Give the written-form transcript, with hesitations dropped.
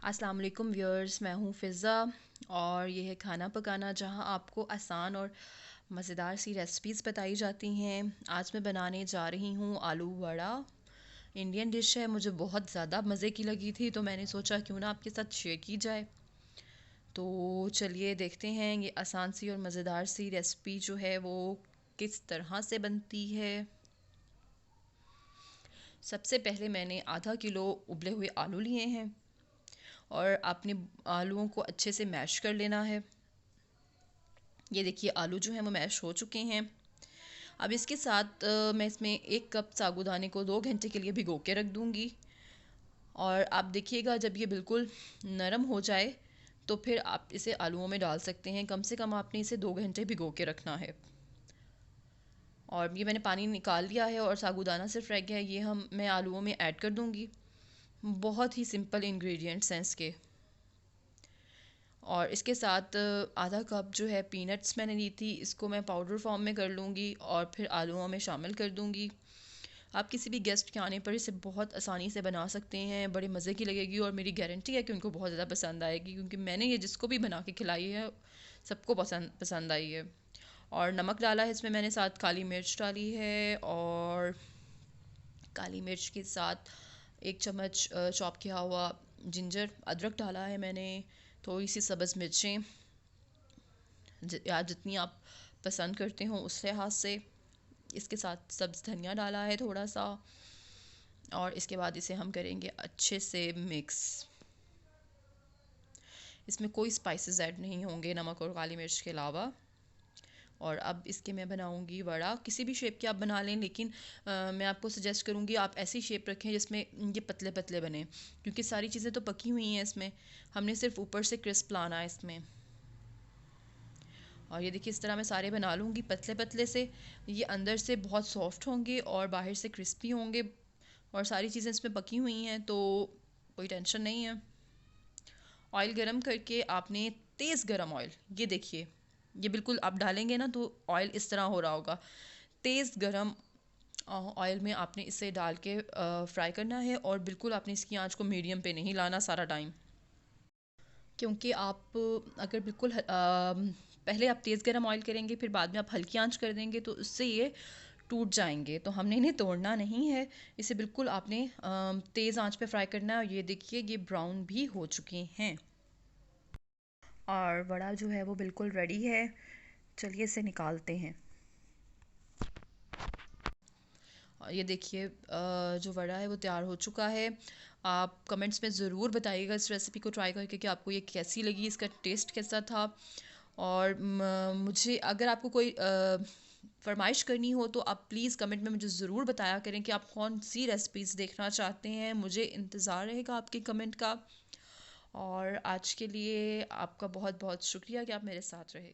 अस्सलाम वालेकुम व्यूअर्स, मैं हूँ फ़िज़्ज़ा और ये है खाना पकाना, जहाँ आपको आसान और मज़ेदार सी रेसिपीज़ बताई जाती हैं। आज मैं बनाने जा रही हूँ आलू वड़ा। इंडियन डिश है, मुझे बहुत ज़्यादा मज़े की लगी थी, तो मैंने सोचा क्यों ना आपके साथ शेयर की जाए। तो चलिए देखते हैं ये आसान सी और मज़ेदार सी रेसिपी जो है वो किस तरह से बनती है। सबसे पहले मैंने आधा किलो उबले हुए आलू लिए हैं और आपने आलूओं को अच्छे से मैश कर लेना है। ये देखिए आलू जो हैं वो मैश हो चुके हैं। अब इसके साथ मैं इसमें 1 कप साबूदाने को 2 घंटे के लिए भिगो के रख दूँगी। और आप देखिएगा जब ये बिल्कुल नरम हो जाए तो फिर आप इसे आलूओं में डाल सकते हैं। कम से कम आपने इसे 2 घंटे भिगो के रखना है। और ये मैंने पानी निकाल लिया है और साबूदाना सिर्फ रह गया है, ये मैं आलूओं में ऐड कर दूँगी। बहुत ही सिंपल इंग्रेडिएंट्स हैं इसके। और इसके साथ आधा कप जो है पीनट्स मैंने ली थी, इसको मैं पाउडर फॉर्म में कर लूँगी और फिर आलूओं में शामिल कर दूँगी। आप किसी भी गेस्ट के आने पर इसे बहुत आसानी से बना सकते हैं, बड़े मज़े की लगेगी और मेरी गारंटी है कि उनको बहुत ज़्यादा पसंद आएगी, क्योंकि मैंने ये जिसको भी बना के खिलाई है सबको पसंद पसंद आई है। और नमक डाला है इसमें मैंने, साथ काली मिर्च डाली है और काली मिर्च के साथ 1 चम्मच चॉप किया हुआ जिंजर अदरक डाला है मैंने, थोड़ी सी सब्ज़ मिर्चें या जितनी आप पसंद करते हो उस लिहाज से। इसके साथ सब्ज़ धनिया डाला है थोड़ा सा और इसके बाद इसे हम करेंगे अच्छे से मिक्स। इसमें कोई स्पाइसेस ऐड नहीं होंगे नमक और काली मिर्च के अलावा। और अब इसके मैं बनाऊंगी वड़ा। किसी भी शेप के आप बना लें, लेकिन मैं आपको सजेस्ट करूंगी आप ऐसी शेप रखें जिसमें ये पतले पतले बने, क्योंकि सारी चीज़ें तो पकी हुई हैं इसमें, हमने सिर्फ ऊपर से क्रिस्प लाना है इसमें। और ये देखिए इस तरह मैं सारे बना लूँगी पतले पतले से। ये अंदर से बहुत सॉफ्ट होंगे और बाहर से क्रिस्पी होंगे और सारी चीज़ें इसमें पकी हुई हैं, तो कोई टेंशन नहीं है। ऑयल गरम करके आपने, तेज़ गरम ऑयल, ये देखिए ये बिल्कुल आप डालेंगे ना तो ऑयल इस तरह हो रहा होगा। तेज़ गरम ऑयल में आपने इसे डाल के फ्राई करना है और बिल्कुल आपने इसकी आंच को मीडियम पे नहीं लाना सारा टाइम, क्योंकि आप अगर बिल्कुल पहले आप तेज़ गरम ऑयल करेंगे फिर बाद में आप हल्की आंच कर देंगे तो उससे ये टूट जाएंगे। तो हमने इन्हें तोड़ना नहीं है, इसे बिल्कुल आपने तेज़ आंच पे फ्राई करना है। और ये देखिए ये ब्राउन भी हो चुके हैं और वड़ा जो है वो बिल्कुल रेडी है। चलिए इसे निकालते हैं। और ये देखिए जो वड़ा है वो तैयार हो चुका है। आप कमेंट्स में ज़रूर बताइएगा इस रेसिपी को ट्राई करके कि आपको ये कैसी लगी, इसका टेस्ट कैसा था। और मुझे अगर आपको कोई फरमाइश करनी हो तो आप प्लीज़ कमेंट में मुझे ज़रूर बताया करें कि आप कौन सी रेसिपीज़ देखना चाहते हैं। मुझे इंतज़ार रहेगा आपके कमेंट का। और आज के लिए आपका बहुत बहुत शुक्रिया कि आप मेरे साथ रहे।